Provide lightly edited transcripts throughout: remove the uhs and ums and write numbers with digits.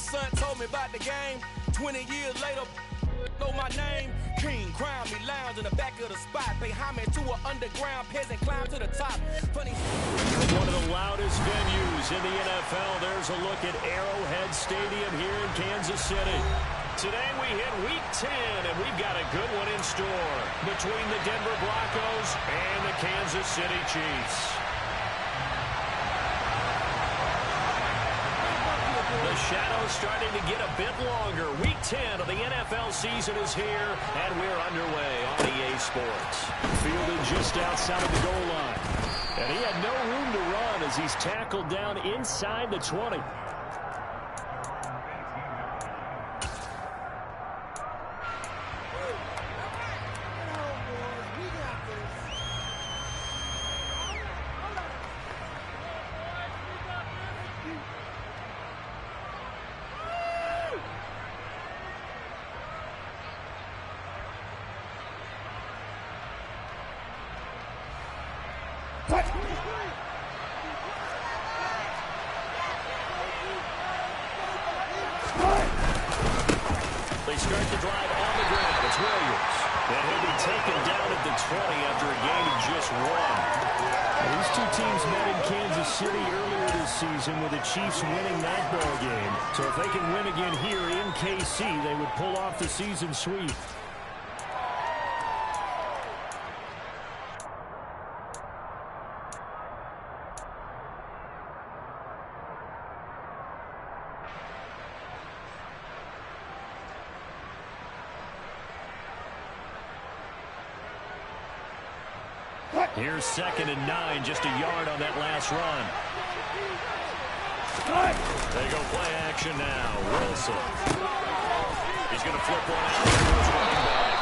son told me about the game. 20 years later, know my name. King crown me, lounge in the back of the spot. Pay homage to an underground peasant, climb to the top. Funny. One of the loudest venues in the NFL. There's a look at Arrowhead Stadium here in Kansas City. Today we hit Week 10, and we've got a good one in store between the Denver Broncos and the Kansas City Chiefs. The shadow's starting to get a bit longer. Week 10 of the NFL season is here, and we're underway on EA Sports. Fielded just outside the goal line. And he had no room to run as he's tackled down inside the 20. They start the drive on the ground. It's Williams. And he'll be taken down at the 20 after a gain of just one. These two teams met in Kansas City earlier this season with the Chiefs winning that ball game. So if they can win again here in KC, they would pull off the season sweep. Here's 2nd and 9, just a yard on that last run. They go play action now. Wilson. He's going to flip one out. Running back.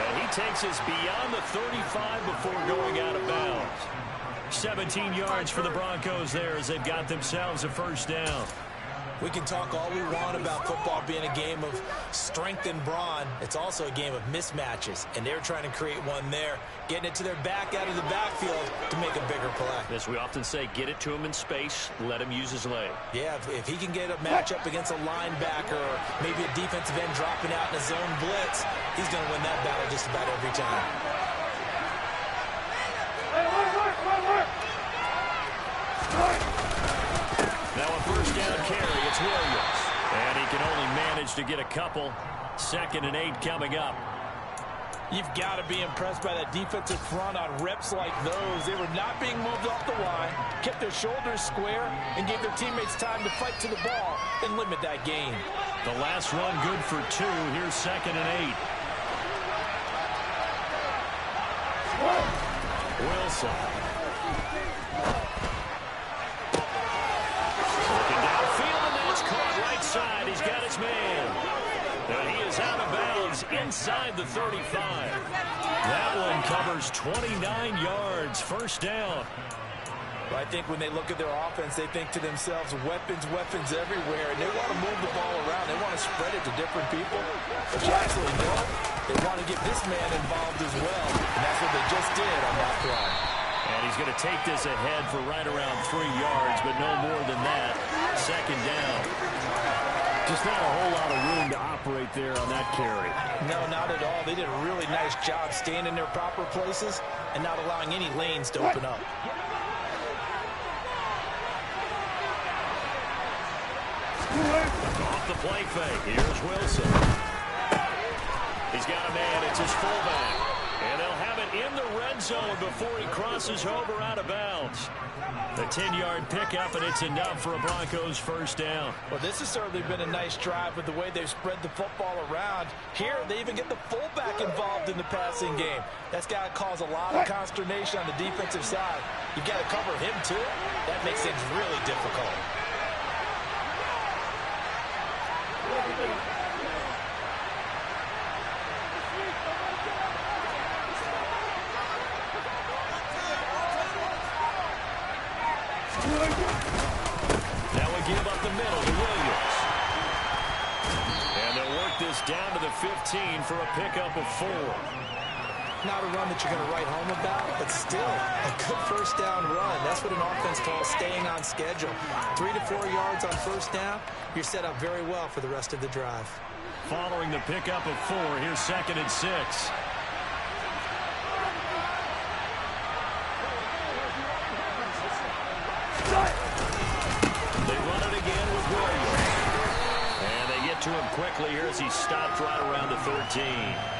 And he takes us beyond the 35 before going out of bounds. 17 yards for the Broncos there as they've got themselves a first down. We can talk all we want about football being a game of strength and brawn. It's also a game of mismatches, and they're trying to create one there, getting it to their back out of the backfield to make a bigger play. As we often say, get it to him in space, let him use his leg. Yeah, if he can get a matchup against a linebacker or maybe a defensive end dropping out in a zone blitz, he's going to win that battle just about every time. Now a first down carry, it's Williams. And he can only manage to get a couple. 2nd and 8 coming up. You've got to be impressed by that defensive front on reps like those. They were not being moved off the line, kept their shoulders square, and gave their teammates time to fight to the ball and limit that gain. The last run good for 2. Here's 2nd and 8. Wilson. Looking downfield, and that's caught right side. He's got his man. And he is out of bounds inside the 35. That one covers 29 yards. First down. Well, I think when they look at their offense, they think to themselves, weapons, weapons everywhere, and they want to move the ball around. They want to spread it to different people. But you actually know they want to get this man involved as well, and that's what they just did on that play. And he's going to take this ahead for right around 3 yards, but no more than that. 2nd down. Just not a whole lot of room to operate there on that carry. No, not at all. They did a really nice job staying in their proper places and not allowing any lanes to open up. Off the play fake. Here's Wilson. He's got a man. It's his fullback. And they'll have it in the red zone before he crosses over out of bounds. The 10-yard pickup, and it's enough for a Broncos first down. Well, this has certainly been a nice drive with the way they've spread the football around. Here, they even get the fullback involved in the passing game. That's got to cause a lot of consternation on the defensive side. You've got to cover him, too. That makes things really difficult. Now we give up the middle to Williams. And they'll work this down to the 15 for a pickup of 4. Not a run that you're going to write home about, but still a good first down run. That's what an offense calls staying on schedule. 3 to 4 yards on first down, you're set up very well for the rest of the drive. Following the pickup of 4, here's 2nd and 6. They run it again with Williams. And they get to him quickly here as he stopped right around the 13.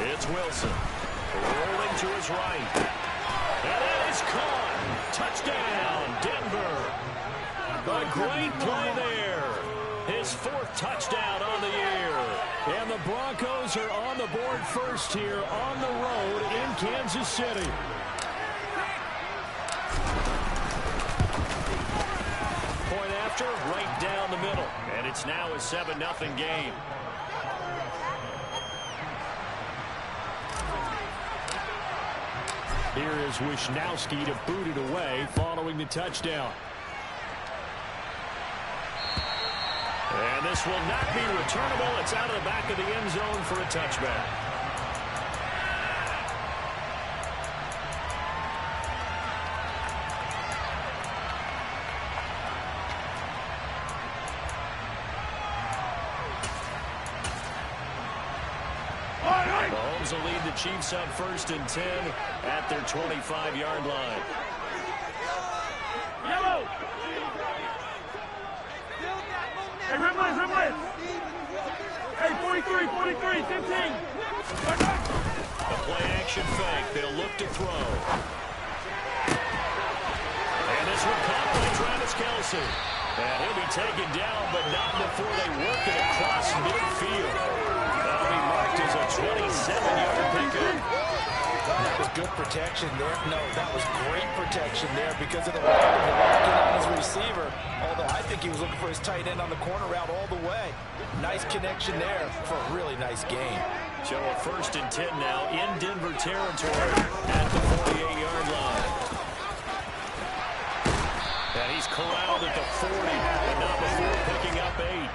It's Wilson. Rolling to his right. And that is caught. Touchdown, Denver. A great play there. His 4th touchdown on the year. And the Broncos are on the board first here on the road in Kansas City. Point after, right down the middle. And it's now a 7-0 game. Here is Wisnowski to boot it away following the touchdown. And this will not be returnable. It's out of the back of the end zone for a touchback. Mahomes will lead the Chiefs on 1st and 10 at their 25-yard line. Yellow. Hey, Rimley. Hey, 43, 15. A play-action fake. They'll look to throw. And this one caught by Travis Kelce. And he'll be taken down, but not before they work it across midfield. That'll be marked as a 27-yard pickup. That was good protection there. No, that was great protection there because of the way he locked in on his receiver. Although I think he was looking for his tight end on the corner route all the way. Nice connection there for a really nice gain. So a 1st and 10 now in Denver territory at the 48-yard line. And he's corralled at the 40, but not before picking up 8.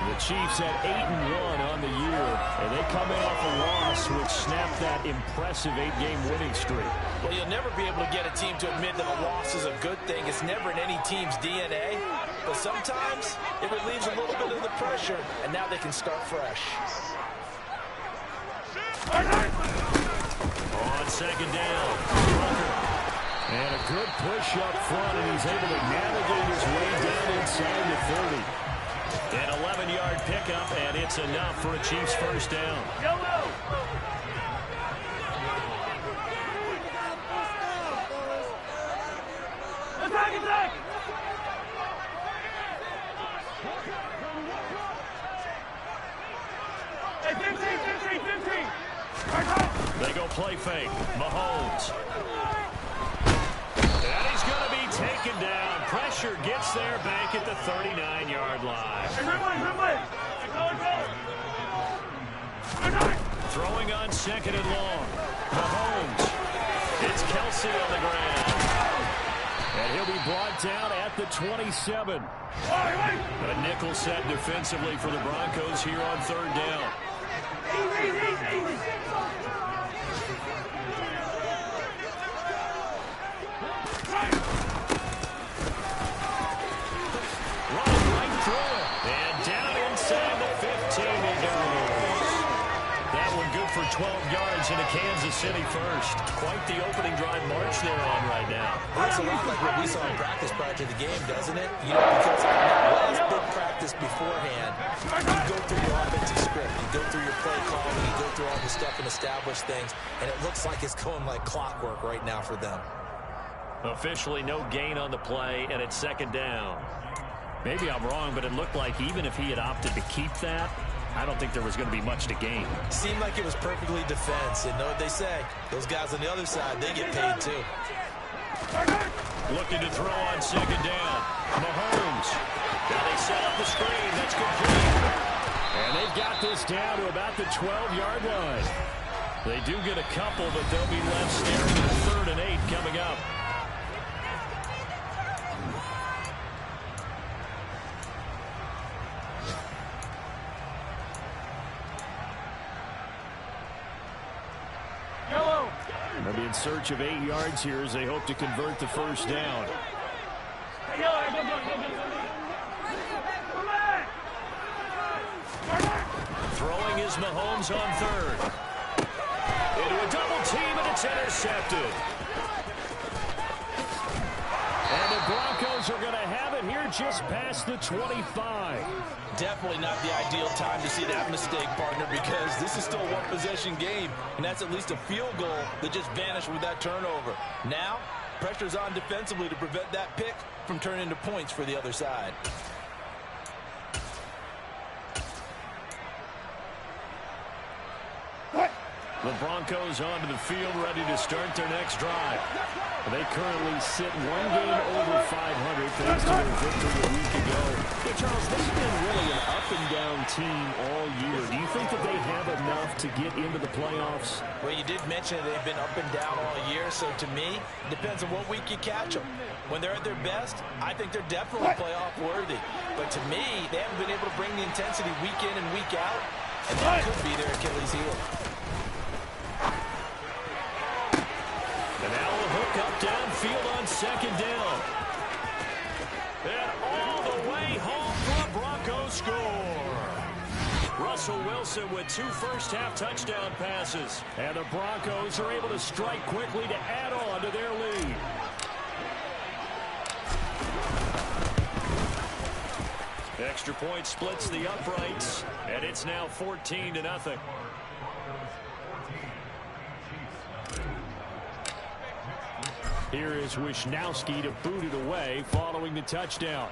The Chiefs at 8-1 on the year, and they come in off a loss which snapped that impressive 8-game winning streak. Well, you'll never be able to get a team to admit that a loss is a good thing. It's never in any team's DNA, but sometimes it relieves a little bit of the pressure, and now they can start fresh. On 2nd down, Tucker. And a good push up front, and he's able to navigate his way down inside the 30. An 11-yard pickup, and it's enough for a Chiefs first down. Attack! Hey, 15. They go play fake. Mahomes. And he's going to be taken down. Pressure gets there back at the 39-yard line. Throwing on 2nd and long. Mahomes. It's Kelce on the ground. And he'll be brought down at the 27. A nickel set defensively for the Broncos here on 3rd down. Running right through it. And down inside the 15 he goes. That one good for 12 yards into Kansas City first. Quite the opening drive march they're on right now. Looks a lot like what we saw in practice prior to the game, doesn't it? You know, because in that last big practice beforehand, you go through your offensive script, you go through your play calling, you go through all the stuff and establish things, and it looks like it's going like clockwork right now for them. Officially no gain on the play, and it's 2nd down. Maybe I'm wrong, but it looked like even if he had opted to keep that, I don't think there was going to be much to gain. Seemed like it was perfectly defense, and know what they say. Those guys on the other side, they get paid too. Looking to throw on 2nd down. Mahomes. Now they set up the screen. That's complete. And And they've got this down to about the 12-yard line. They do get a couple, but they'll be left staring at 3rd and 8 coming up. They'll be in search of 8 yards here as they hope to convert the first down. Throwing is Mahomes on 3rd. Into a double team, and it's intercepted. And the Broncos are going to have it here just past the 25. Definitely not the ideal time to see that mistake, partner, because this is still a one-possession game, and that's at least a field goal that just vanished with that turnover. Now, pressure's on defensively to prevent that pick from turning into points for the other side. The Broncos onto the field, ready to start their next drive. They currently sit 1 game over 500 thanks to their victory a week ago. But Charles, they've been really an up-and-down team all year. Do you think that they have enough to get into the playoffs? Well, you did mention they've been up and down all year, so to me, it depends on what week you catch them. When they're at their best, I think they're definitely playoff worthy. But to me, they haven't been able to bring the intensity week in and week out, and that could be their Achilles heel. And now a hook up downfield on 2nd down. And all the way home for a Broncos score. Russell Wilson with 2 first-half touchdown passes. And the Broncos are able to strike quickly to add on to their lead. Extra point splits the uprights, and it's now 14-0. Here is Wisnowski to boot it away following the touchdown.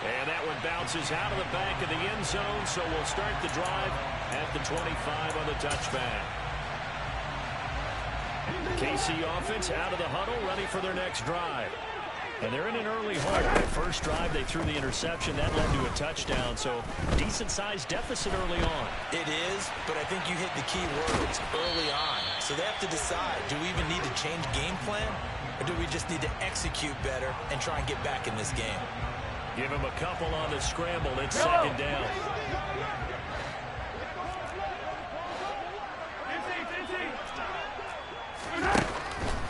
And that one bounces out of the back of the end zone, so we'll start the drive at the 25 on the touchback. KC offense out of the huddle, ready for their next drive. And they're in an early hole. The first drive, they threw the interception. That led to a touchdown, so decent-sized deficit early on. It is, but I think you hit the key words early on. So they have to decide, do we even need to change game plan, or do we just need to execute better and try and get back in this game? Give him a couple on the scramble. It's 2nd down.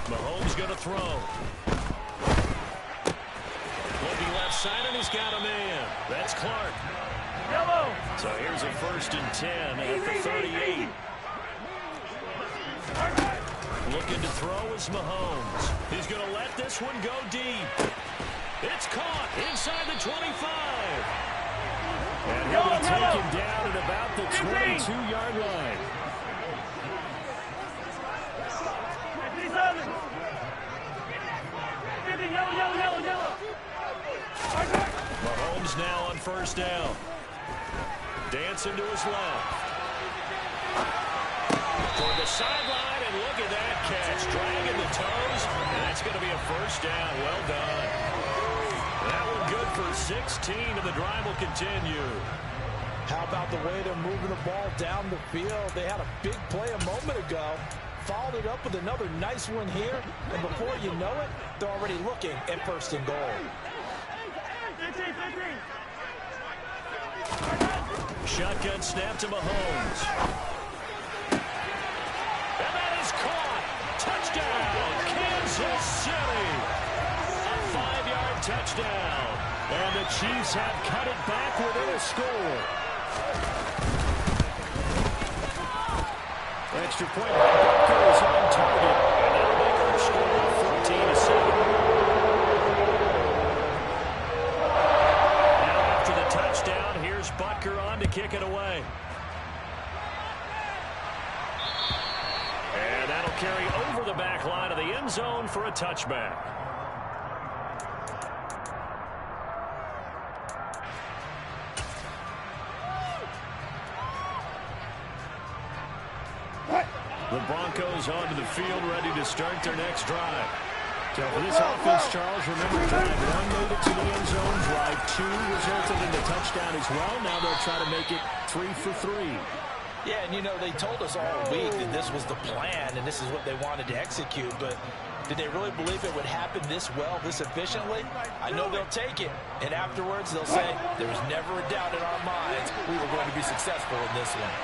Mahomes going to throw. Looking left side, and he's got a man. That's Clark. So here's a 1st and 10 at the 38. Looking to throw is Mahomes. He's going to let this one go deep. It's caught inside the 25. And he'll be taken down at about the 22-yard line. Mahomes now on 1st down. Dancing to his left. For the sideline, and look at that catch. Dragging the toes, and that's going to be a 1st down. Well done. That one good for 16, and the drive will continue. How about the way they're moving the ball down the field? They had a big play a moment ago. Followed it up with another nice one here, and before you know it, they're already looking at 1st and goal. Shotgun snap to Mahomes. And that is caught. Touchdown, Kansas City. A 5-yard touchdown. And the Chiefs have cut it back within a score. Extra point by Booker is on target. And that'll make our score 14-7. Now after the touchdown, here's Butker on to kick it away. And that'll carry over the back line of the end zone for a touchback. The Broncos onto the field, ready to start their next drive. So for this offense, Charles, remember drive 1 made it to the end zone. Drive 2 resulted in the touchdown as well. Now they'll try to make it 3 for 3. Yeah, and you know, they told us all week that this was the plan and this is what they wanted to execute, but did they really believe it would happen this well, this efficiently? I know they'll take it, and afterwards they'll say, there was never a doubt in our minds we were going to be successful in this one.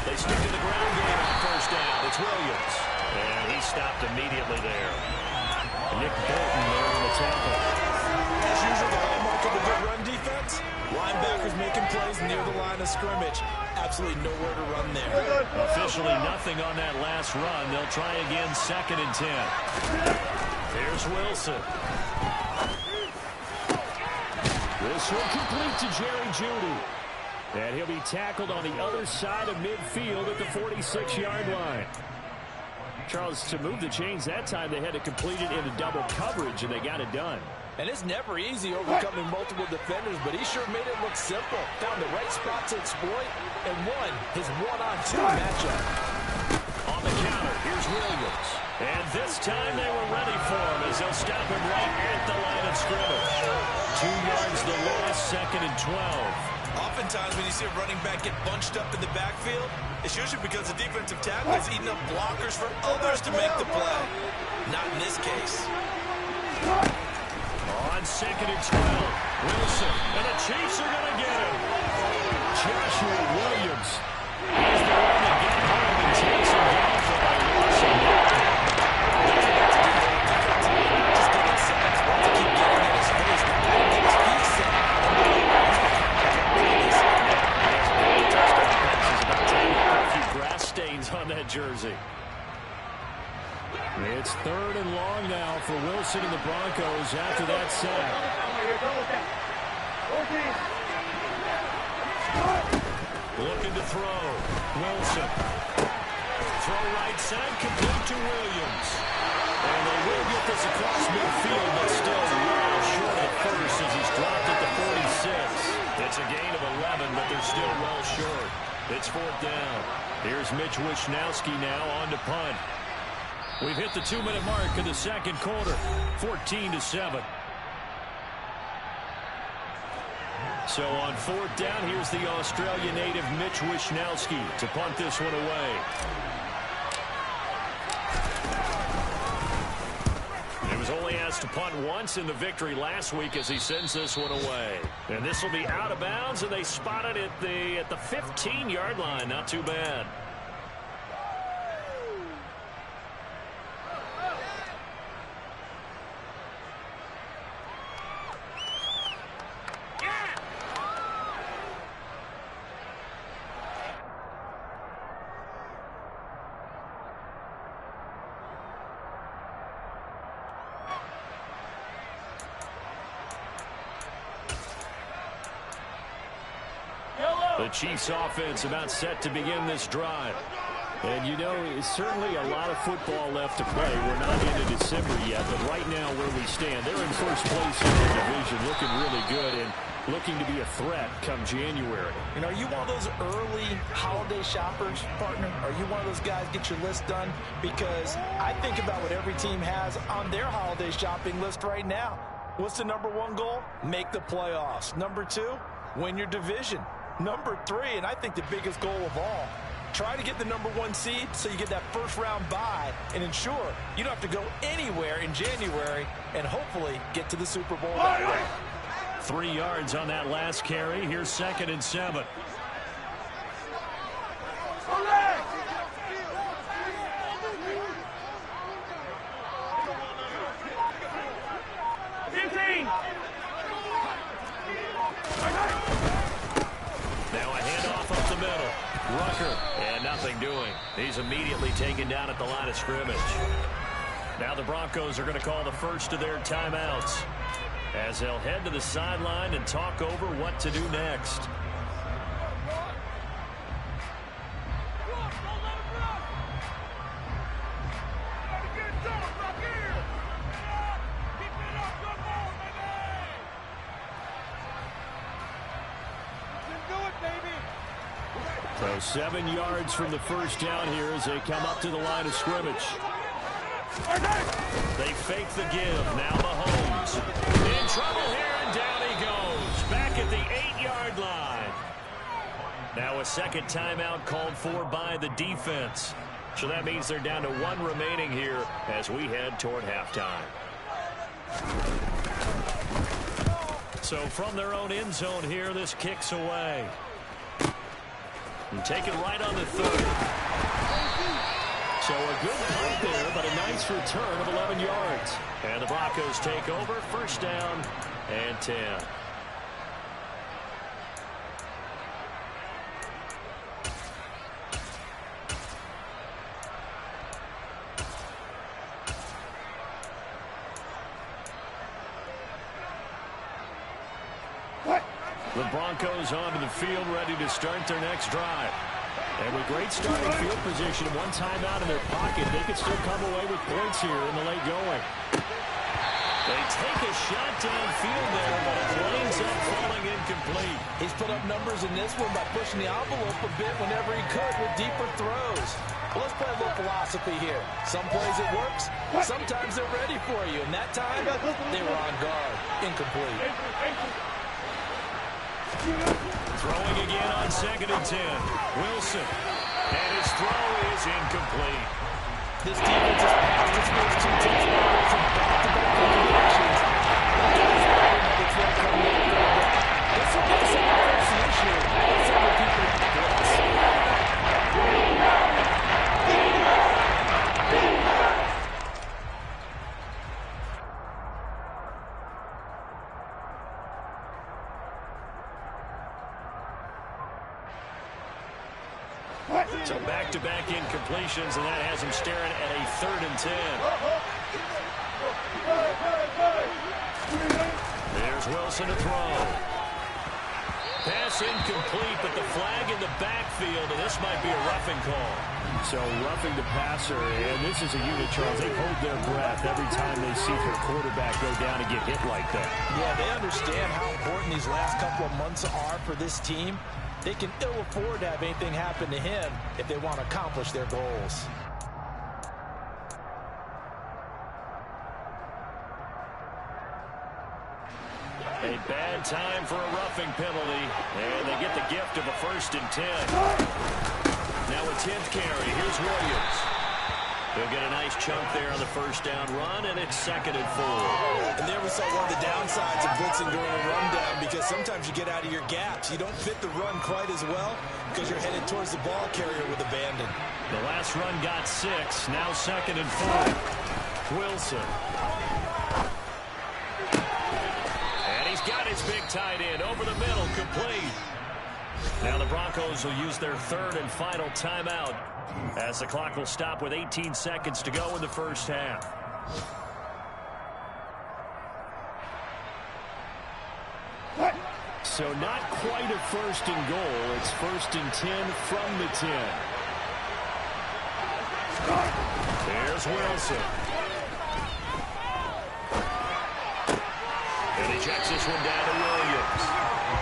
They stick to the ground game on first down. It's Williams. And he stopped immediately there. Nick Bolton there on the tackle. As usual, the hallmark of a good run defense, linebackers making plays near the line of scrimmage. Absolutely nowhere to run there. Officially nothing on that last run. They'll try again, 2nd and 10. Here's Wilson. This one complete to Jerry Jeudy. And he'll be tackled on the other side of midfield at the 46-yard line. Charles, to move the chains that time, they had to complete it into double coverage, and they got it done. And it's never easy overcoming multiple defenders, but he sure made it look simple. Found the right spot to exploit and won his one-on-two matchup. On the counter, here's Williams. And this time they were ready for him as they'll stop him right at the line of scrimmage. 2 yards the loss, 2nd and 12. Oftentimes when you see a running back get bunched up in the backfield, it's usually because the defensive tackle is eating up blockers for others to make the play. Not in this case. On 2nd and 12, Wilson, and the Chiefs are going to get him. Joshua Williams. He's the one to get home and takes him down for a loss of 9. Just get inside. To keep getting in his face. Not getting his feet set. A few grass stains on that jersey. It's 3rd and long now for Wilson and the Broncos after that sack. Looking to throw. Wilson. Throw right side, complete to Williams. And they will get this across midfield, but still well short of the first as he's dropped at the 46. It's a gain of 11, but they're still well short. It's 4th down. Here's Mitch Wishnowsky now on to punt. We've hit the 2-minute mark in the 2nd quarter, 14-7. So on 4th down, here's the Australia native Mitch Wishnowsky to punt this one away. He was only asked to punt once in the victory last week as he sends this one away. And this will be out of bounds, and they spot it at the 15-yard line. Not too bad. The Chiefs offense about set to begin this drive. And you know, it's certainly a lot of football left to play. We're not into December yet, but right now where we stand, they're in first place in the division, looking really good and looking to be a threat come January. And are you one of those early holiday shoppers, partner? Are you one of those guys get your list done? Because I think about what every team has on their holiday shopping list right now. What's the #1 goal? Make the playoffs. #2, win your division. #3, and I think the biggest goal of all, try to get the #1 seed so you get that first-round bye and ensure you don't have to go anywhere in January and hopefully get to the Super Bowl that way. 3 yards on that last carry. Here's 2nd and 7. Now a handoff up the middle. Rucker, and nothing doing. He's immediately taken down at the line of scrimmage. Now the Broncos are going to call the first of their timeouts as they'll head to the sideline and talk over what to do next. So 7 yards from the first down here as they come up to the line of scrimmage. They fake the give. Now Mahomes in trouble here, and down he goes. Back at the 8-yard line. Now a second timeout called for by the defense. So that means they're down to 1 remaining here as we head toward halftime. So from their own end zone here, this kicks away. And take it right on the 30. So a good punt there, but a nice return of 11 yards. And the Broncos take over, first down and 10. The Broncos onto the field, ready to start their next drive. And with great starting field position, one timeout in their pocket, they could still come away with points here in the late going. They take a shot downfield there, but it winds up falling incomplete. He's put up numbers in this one by pushing the envelope a bit whenever he could with deeper throws. Well, let's play a little philosophy here. Some plays it works, sometimes they're ready for you. And that time, they were on guard. Incomplete. Throwing again on 2nd and 10. Wilson. And his throw is incomplete. This defense has passed its first 2 touchdowns from back-to-back completions. This will be a celebration issue. Some of the people bless. So back-to-back incompletions, and that has him staring at a 3rd and 10. There's Wilson to throw. Pass incomplete, but the flag in the backfield, and this might be a roughing call. So roughing the passer, and this is a unit, Charles. They hold their breath every time they see their quarterback go down and get hit like that. Yeah, they understand how important these last couple of months are for this team. They can ill afford to have anything happen to him if they want to accomplish their goals. A bad time for a roughing penalty, and they get the gift of a 1st and 10. Now a 10th carry. Here's Williams. They'll get a nice chunk there on the first down run, and it's 2nd and 4. And there we saw one of the downsides of blitzing during a rundown, because sometimes you get out of your gaps. You don't fit the run quite as well because you're headed towards the ball carrier with abandon. The last run got 6. Now 2nd and 4. Wilson. And he's got his big tight end over the middle, complete. Now the Broncos will use their 3rd and final timeout, as the clock will stop with 18 seconds to go in the first half. So not quite a 1st and goal. It's 1st and 10 from the 10. There's Wilson. And he checks this one down to Williams.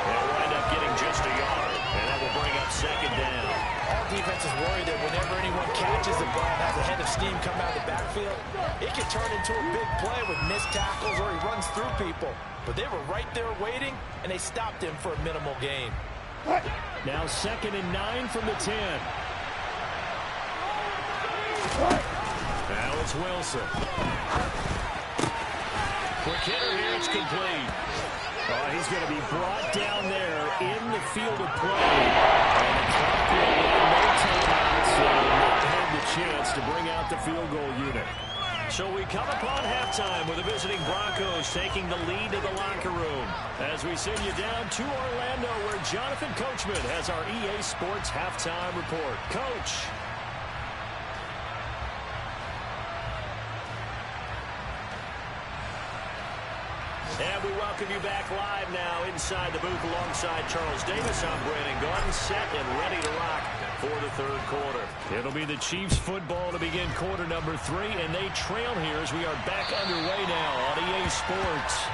They'll wind up getting just a yard, and that will bring up 2nd down. All defenses worry that whenever anyone catches the ball and has a head of steam come out of the backfield, it can turn into a big play with missed tackles or he runs through people. But they were right there waiting, and they stopped him for a minimal gain. Now 2nd and 9 from the 10. Now it's Wilson. Quick hitter here, it's complete. Oh, he's going to be brought down there in the field of play. And the clock will run no timeouts, so not have the chance to bring out the field goal unit. So we come upon halftime with the visiting Broncos taking the lead to the locker room, as we send you down to Orlando, where Jonathan Coachman has our EA Sports halftime report. Coach. And we welcome you back live now inside the booth alongside Charles Davis. I'm Brandon Gordon, set and ready to rock for the 3rd quarter. It'll be the Chiefs football to begin quarter number 3, and they trail here as we are back underway now on EA Sports.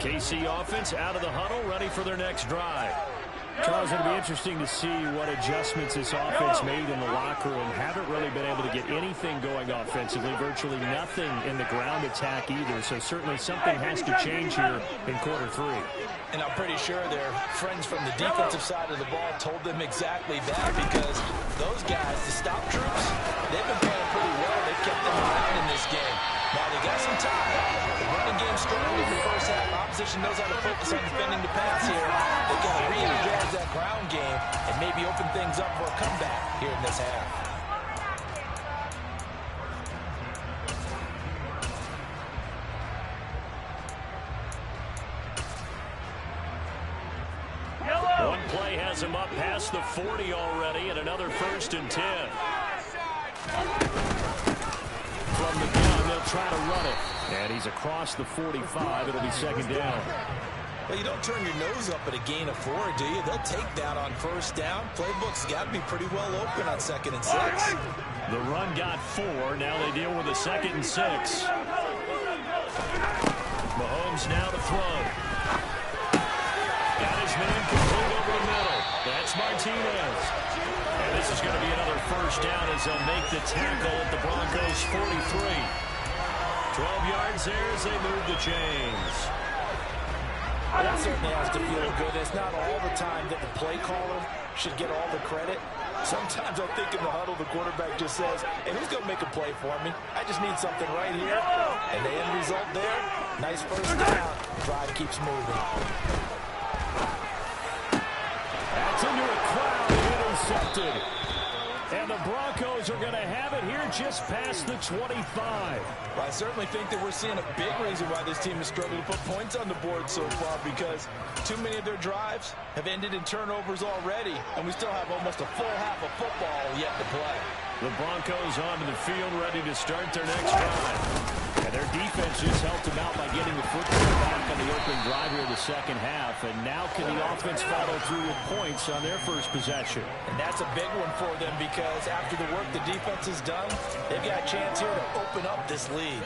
KC offense out of the huddle, ready for their next drive. Charles, it'll be interesting to see what adjustments this offense made in the locker room. Haven't really been able to get anything going offensively, virtually nothing in the ground attack either. So certainly something has to change here in quarter 3. And I'm pretty sure their friends from the defensive side of the ball told them exactly that, because those guys, the stop troops, they've been playing pretty well. They've kept them around in this game. Now they got some time. The running game struggled in the first half. Opposition knows how to focus on defending the pass here. They've got to re-energize that ground game and maybe open things up for a comeback here in this half. One play has him up past the 40 already, and another 1st and 10. From the gun, they'll try to run it. And he's across the 45. It'll be 2nd down. Well, you don't turn your nose up at a gain of 4, do you? They'll take that on 1st down. Playbook's got to be pretty well open on 2nd and 6. The run got 4. Now they deal with a 2nd and 6. Mahomes now to throw. Got his man complete over the middle. That's Martinez. And this is going to be another 1st down as they'll make the tackle at the Broncos' 43. 12 yards there as they move the chains. That certainly has to feel good. It's not all the time that the play caller should get all the credit. Sometimes I think in the huddle, the quarterback just says, hey, who's going to make a play for me? I just need something right here. And the end result there, nice 1st down. Drive keeps moving. That's into a crowd, intercepted. And the Broncos are going to have it here just past the 25. Well, I certainly think that we're seeing a big reason why this team is struggling to put points on the board so far, because too many of their drives have ended in turnovers already, and we still have almost a full half of football yet to play. The Broncos onto the field, ready to start their next drive. And their defense just helped them out by getting the football back on the opening drive here in the 2nd half. And now can the offense follow through with points on their first possession? And that's a big one for them, because after the work the defense has done, they've got a chance here to open up this lead.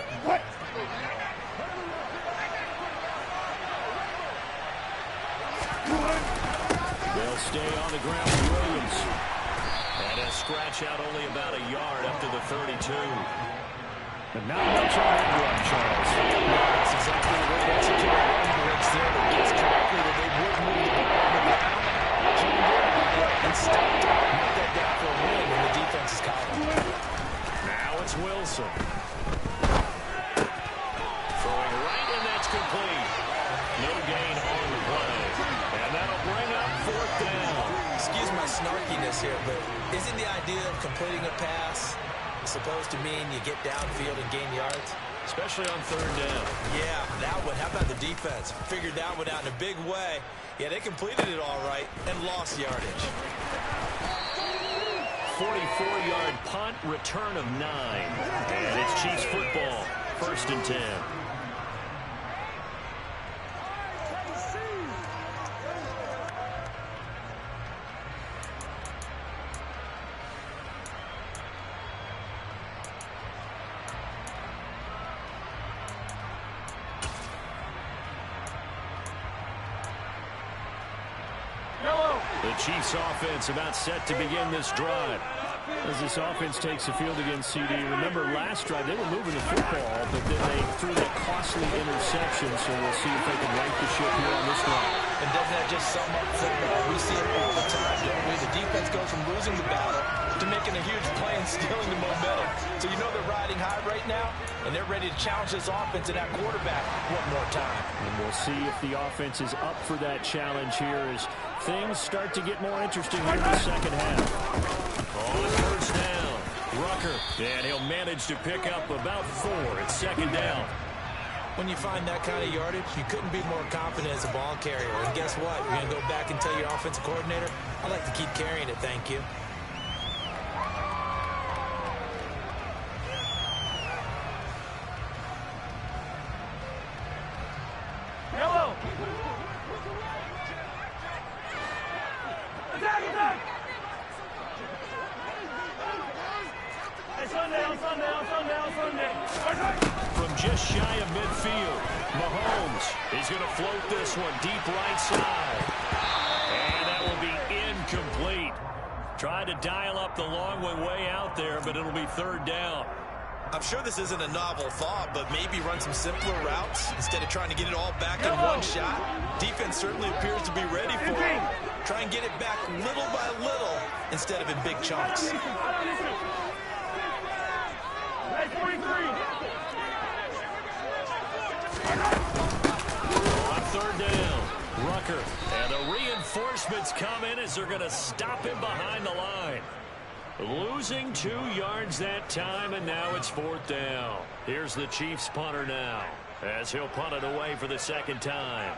They'll stay on the ground with Williams. And a scratch out only about a yard up to the 32. But not much on that run, Charles. That's exactly the way to execute a run blitz there that gets correctly that they would move the ball on the ground. Jimmy and stopped it. Knocked that down for a win in the defense's column. Now it's Wilson. Throwing right, and that's complete. No gain on the play. And that'll bring up 4th down. Excuse my snarkiness here, but isn't the idea of completing a pass supposed to mean you get downfield and gain yards? Especially on 3rd down. Yeah, that one. How about the defense? Figured that one out in a big way. Yeah, they completed it all right and lost yardage. 44-yard punt, return of 9. And it's Chiefs football, 1st and 10. The Chiefs offense about set to begin this drive. As this offense takes the field against CD. Remember last drive they were moving the football, but then they threw that costly interception, so we'll see if they can right the ship here on this one. And doesn't that just sum up football? We see it all the time, don't we? The defense goes from losing the battle to making a huge play and stealing the momentum. So you know they're riding high right now, and they're ready to challenge this offense and that quarterback one more time. And we'll see if the offense is up for that challenge here as things start to get more interesting here in the 2nd half. On 1st down, Rucker, and he'll manage to pick up about 4 at 2nd down. When you find that kind of yardage, you couldn't be more confident as a ball carrier. And guess what? You're going to go back and tell your offensive coordinator, I'd like to keep carrying it, thank you. Yellow! Attack, attack! Hey, Sunday, on Sunday, on Sunday, on Sunday. From just shy of midfield, Mahomes is going to float this one deep right side. And that will be incomplete. Tried to dial up the long way out there, but it'll be third down. I'm sure this isn't a novel thought, but maybe run some simpler routes instead of trying to get it all back in one shot. Defense certainly appears to be ready for it. Try and get it back little by little instead of in big chunks. On third down, Rucker. And the reinforcements come in as they're going to stop him behind the line. Losing 2 yards that time, and now it's fourth down. Here's the Chiefs punter now, as he'll punt it away for the second time.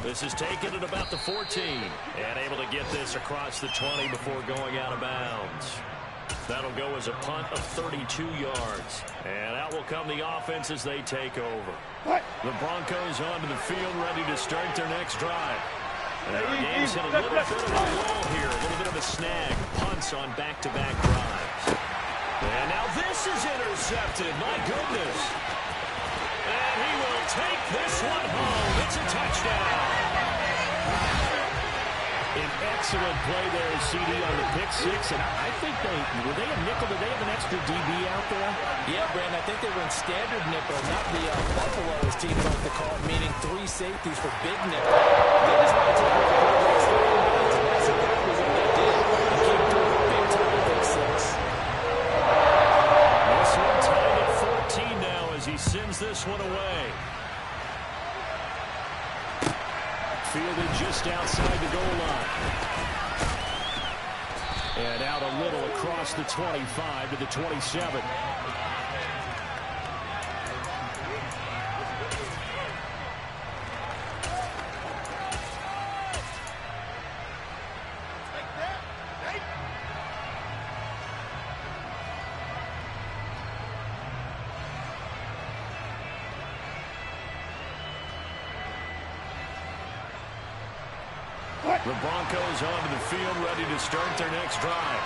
This is taken at about the 14 and able to get this across the 20 before going out of bounds. That'll go as a punt of 32 yards. And out will come the offense as they take over. The Broncos onto the field ready to start their next drive. And our game's hit a little bit of a lull here, a little bit of a snag. Punts on back-to-back drives. And now this is intercepted. My goodness. And he will take this one home. It's a touchdown. An excellent play there, CD, on the pick six. And I think were they a nickel? Did they have an extra DB out there? Yeah, Brandon, I think they were in standard nickel, not the Buffalo, as teams like to call it, meaning 3 safeties for big nickel. They just want to take it for the last 30 minutes, and that's exactly what they did. They came through a big-time pick six. This one tied at 14 now as he sends this one away. Fielded just outside the goal line. And out a little across the 25 to the 27. The Broncos onto the field ready to start their next drive.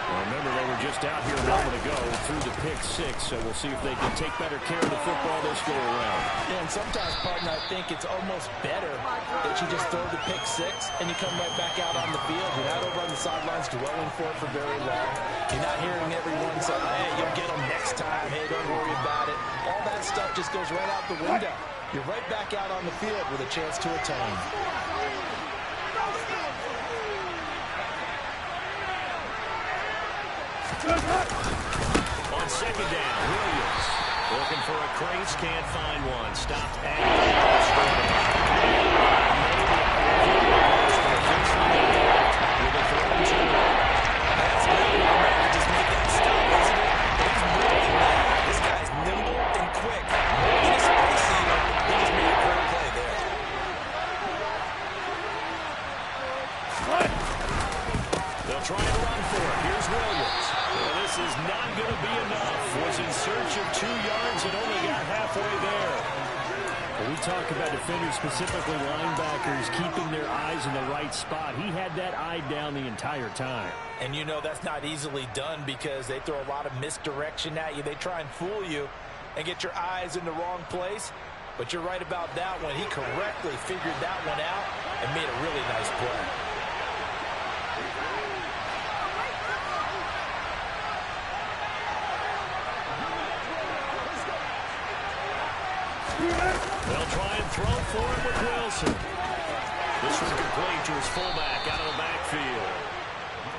Well, remember, they were just out here a moment ago through the pick six, so we'll see if they can take better care of the football this go around. Yeah, and sometimes, partner, I think it's almost better that you just throw the pick six and you come right back out on the field. You're not over on the sidelines dwelling for it for very long. You're not hearing everyone say, hey, you'll get them next time. Hey, don't worry about it. All that stuff just goes right out the window. You're right back out on the field with a chance to atone. On second down, Williams looking for a crease, can't find one. Stopped at with a throw and 2. That's really the man to just make that stop, isn't it? He's moving now. This guy's nimble and quick. More than a space receiver. He just made a great play there. They'll try and run for it. Here's Williams. Well, this is not going to be enough. Was in search of 2 yards and only got halfway there. Well, we talk about defenders, specifically linebackers, keeping their eyes in the right spot. He had that eye down the entire time. And you know that's not easily done because they throw a lot of misdirection at you. They try and fool you and get your eyes in the wrong place. But you're right about that one. He correctly figured that one out and made a really nice play. They'll try and throw for it with Wilson. This one complete to his fullback out of the backfield.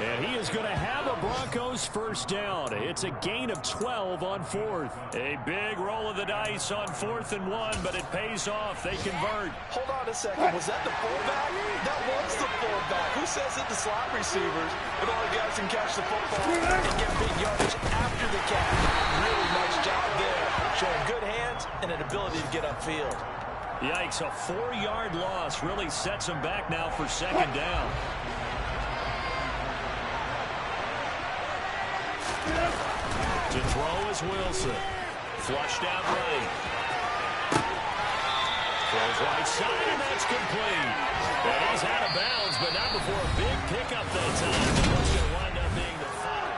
And he is going to have a Broncos first down. It's a gain of 12 on fourth. A big roll of the dice on 4th and 1, but it pays off. They convert. Hold on a second. Was that the fullback? That was the fullback. Who says it to slot receivers? But all the guys can catch the football and get big yardage after the catch. Really nice job there. Showing good hands and an ability to get upfield. Yikes, a 4-yard loss really sets him back now for second down. To throw is Wilson. Flushed out right. Throws right side, and that's complete. And he's out of bounds, but not before a big pickup that time. What's going to wind up being the final.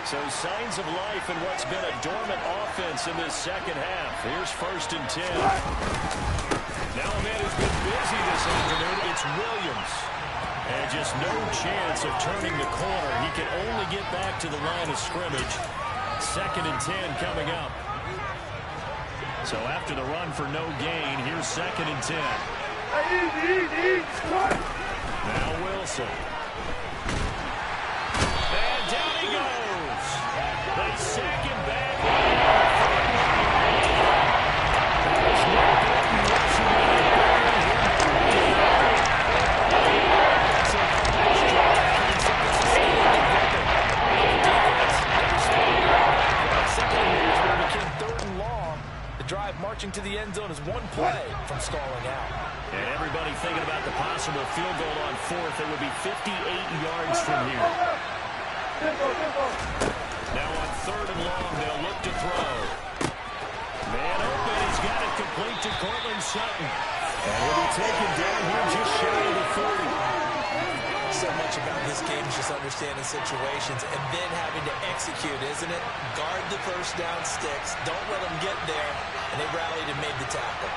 So signs of life in what's been a dormant offense in this second half. Here's 1st and 10. Now a man who's been busy this afternoon, it's Williams. And just no chance of turning the corner. He can only get back to the line of scrimmage. 2nd and 10 coming up. So after the run for no gain, here's 2nd and 10. Now Wilson. And down he goes. They sack him back. Drive marching to the end zone is one play from stalling out. And everybody thinking about the possible field goal on 4th. It would be 58 yards from here. Now on 3rd and long, they'll look to throw. Man open, he's got it complete to Cortland Sutton. And he'll be taken down here just shy of the 40. So much about this game is just understanding situations and then having to execute, isn't it? Guard the first down sticks. Don't let them get there. And they rallied and made the tackle.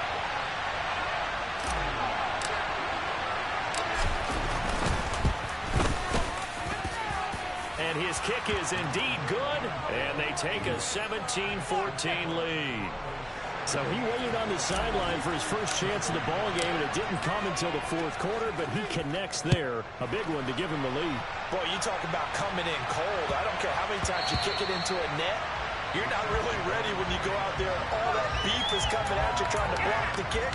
And his kick is indeed good. And they take a 17-14 lead. So he waited on the sideline for his first chance in the ball game, and it didn't come until the 4th quarter, but he connects there. A big one to give him the lead. Boy, you talk about coming in cold. I don't care how many times you kick it into a net. You're not really ready when you go out there and all that beef is coming at you trying to block the kick.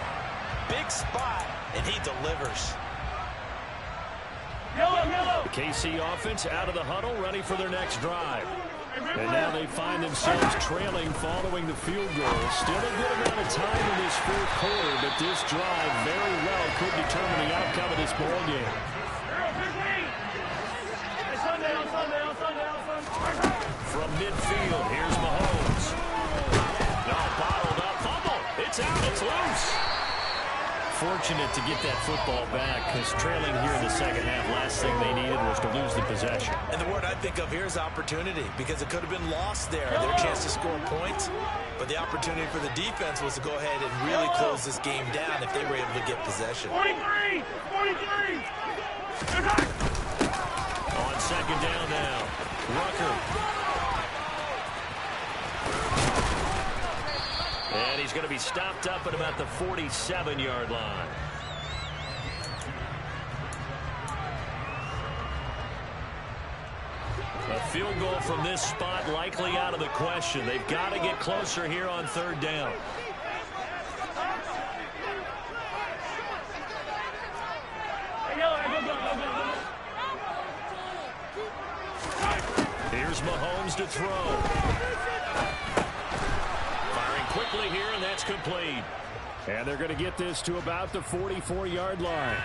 Big spot, and he delivers. The KC offense out of the huddle, ready for their next drive. And now they find themselves trailing following the field goal. Still a good amount of time in this 4th quarter, but this drive very well could determine the outcome of this ball game. From midfield, here's Mahomes. Now bottled up, fumble. It's out, it's loose. Fortunate to get that football back, because trailing here in the second half, last thing they needed was to lose the possession. And the word I think of here is opportunity, because it could have been lost there, their chance to score points. But the opportunity for the defense was to go ahead and really close this game down if they were able to get possession. 43! On 2nd down now, Rucker. And he's going to be stopped up at about the 47-yard line. A field goal from this spot likely out of the question. They've got to get closer here on 3rd down. Here's Mahomes to throw. Quickly here, and that's complete. And they're going to get this to about the 44-yard line.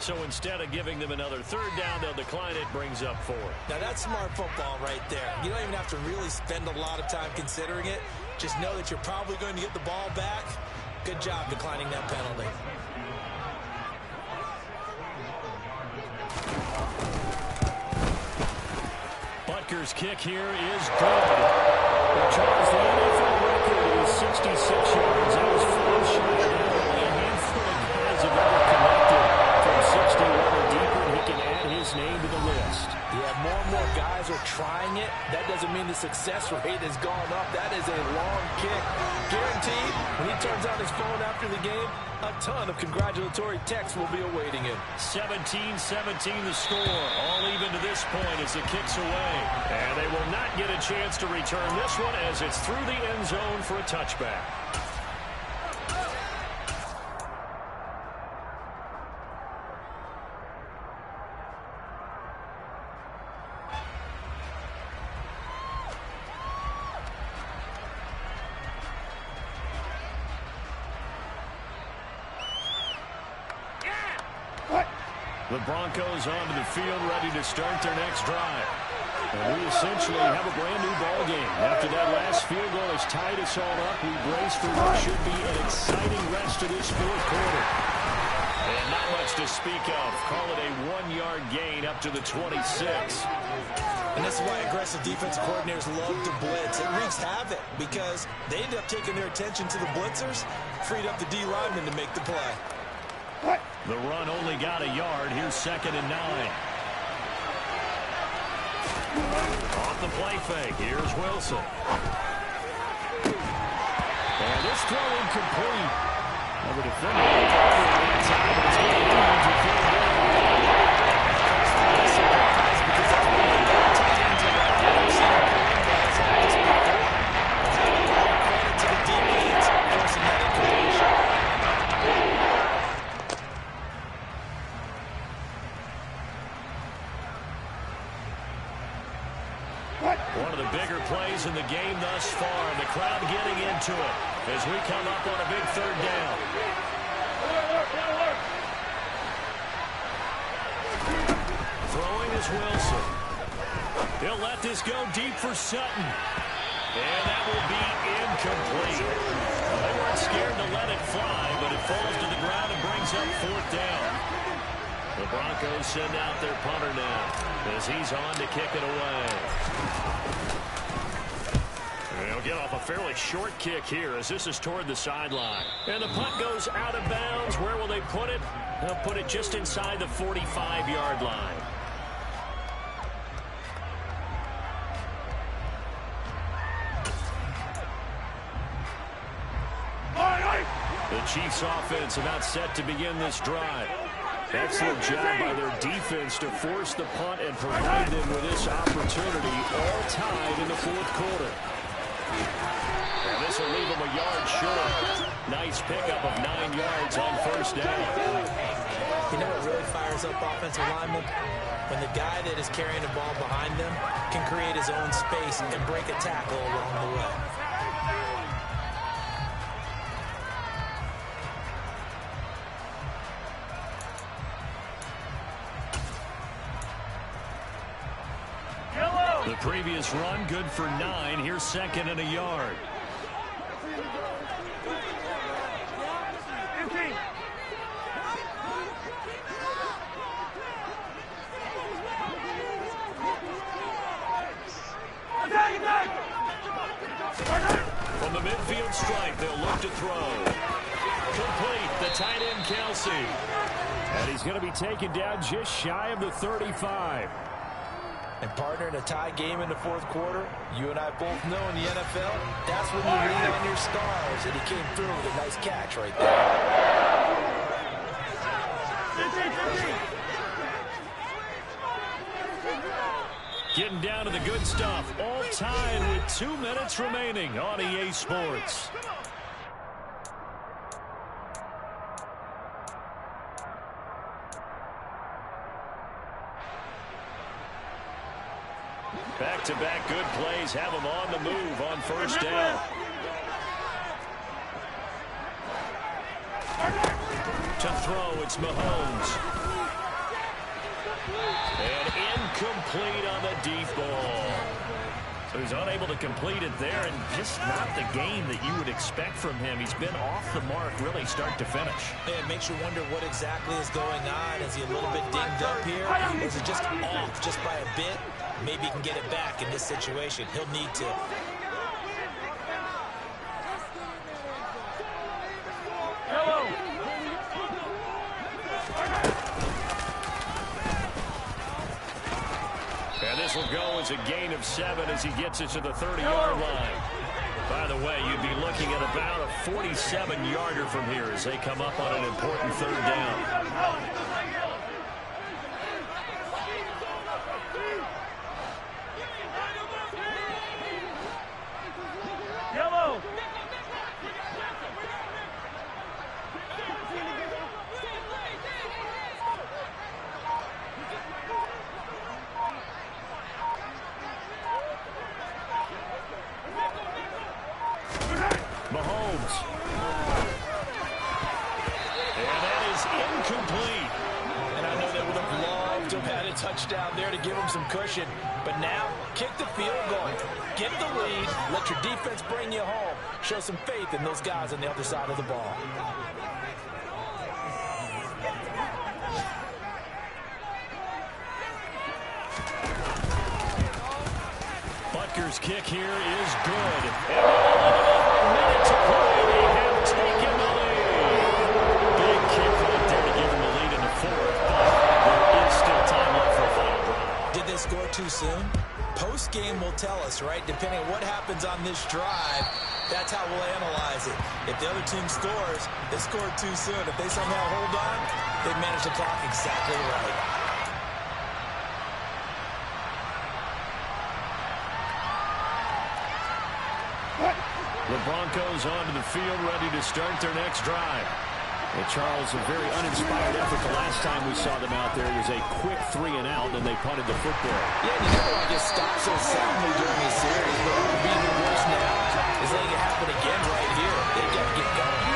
So instead of giving them another 3rd down, they'll decline it, brings up 4. Now that's smart football right there. You don't even have to really spend a lot of time considering it. Just know that you're probably going to get the ball back. Good job declining that penalty. Butker's kick here is good. Charles, the NFL record is 66 yards. That was far shy. Only a handful of guys have ever connected from 61 or deeper, and he can add his name to the list. Yeah, more and more guys are trying it. That doesn't mean the success rate has gone up. That is a long kick. Guaranteed, when he turns on his phone after the game, a ton of congratulatory texts will be awaiting him. 17-17 the score. All even to this point as the kick's away. And they will not get a chance to return this one as it's through the end zone for a touchback. The Broncos onto the field, ready to start their next drive. And we essentially have a brand new ball game. After that last field goal has tied us all up, we brace for what should be an exciting rest of this fourth quarter. And not much to speak of. Call it a 1-yard gain up to the 26. And this is why aggressive defensive coordinators love to blitz. It wreaks havoc because they end up taking their attention to the blitzers, freed up the D lineman to make the play. The run only got a yard. Here's 2nd and 9. Off the play fake. Here's Wilson. And this throw incomplete. Now the defender that time, but it's going to lead to field goal. One of the bigger plays in the game thus far. The crowd getting into it as we come up on a big 3rd down. Throwing is Wilson. He'll let this go deep for Sutton. And that will be incomplete. They weren't scared to let it fly, but it falls to the ground and brings up 4th down. The Broncos send out their punter now as he's on to kick it away. They'll get off a fairly short kick here as this is toward the sideline. And the punt goes out of bounds. Where will they put it? They'll put it just inside the 45-yard line. The Chiefs offense about set to begin this drive. Excellent job by their defense to force the punt and provide them with this opportunity, all tied in the 4th quarter. And this will leave them a yard short. Nice pickup of 9 yards on 1st down. You know what really fires up offensive linemen? When the guy that is carrying the ball behind them can create his own space and break a tackle along the way. The previous run good for 9. Here's 2nd and a yard. From the midfield stripe, they'll look to throw. Complete. The tight end, Kelsey. And he's going to be taken down just shy of the 35. And partner, in a tie game in the 4th quarter, you and I both know in the NFL, that's when you lean on your stars. And he came through with a nice catch right there. Getting down to the good stuff. All tied with 2 minutes remaining on EA Sports. Back-to-back good plays have them on the move on 1st down. To throw, it's Mahomes. And incomplete on the deep ball. So he's unable to complete it there, and just not the game that you would expect from him. He's been off the mark really start to finish. It makes you wonder what exactly is going on. Is he a little bit dinged up here? Or is it just off just by a bit? Maybe he can get it back in this situation. He'll need to. And this will go as a gain of 7 as he gets it to the 30-yard line. By the way, you'd be looking at about a 47-yarder from here as they come up on an important 3rd down. Mahomes. And that is incomplete. touchdown there to give them some cushion. But now, kick the field goal. Get the lead. Let your defense bring you home. Show some faith in those guys on the other side of the ball. Butker's kick here is good. And a minute to play. They have taken the lead. Big kick right there to give them the lead in the fourth. But there is still time left for a final drive. Did they score too soon? Post-game will tell us, right? Depending on what happens on this drive, that's how we'll analyze it. If the other team scores, they scored too soon. If they somehow hold on, they manage the clock exactly right. The Broncos onto the field, ready to start their next drive. And Charles, a very uninspired effort. The last time we saw them out there was a quick 3-and-out, and they punted the football. Yeah, you never want to get stopped so soundly during a series, but what would be even worse now is letting it happen again right here. They've got to get going.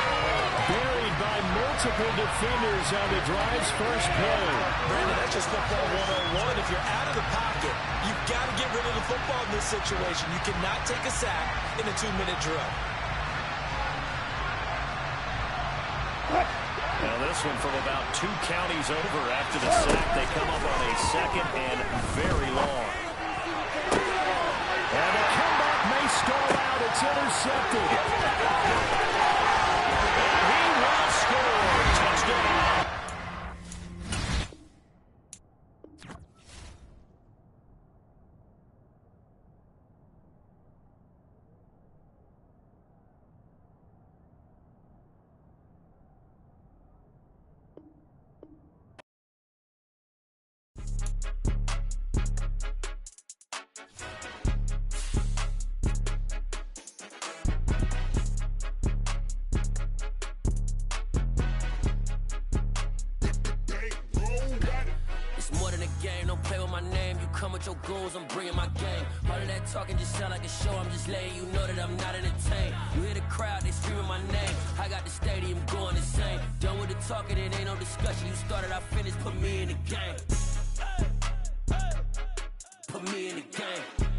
Buried by multiple defenders on the drive's first play. Brandon, that's just football 101. If you're out of the pocket, you've got to get rid of the football in this situation. You cannot take a sack in a 2-minute drill. Now this one from about 2 counties over after the sack. They come up on a second and very long. And the comeback may stall out. It's intercepted. And he will score. Touchdown. Your goals, I'm bringing my game. All of that talking just sound like a show. I'm just letting you know that I'm not entertained. You hear the crowd, they screaming my name. I got the stadium going insane. Done with the talking, it ain't no discussion. You started, I finished, put me in the game. Put me in the game.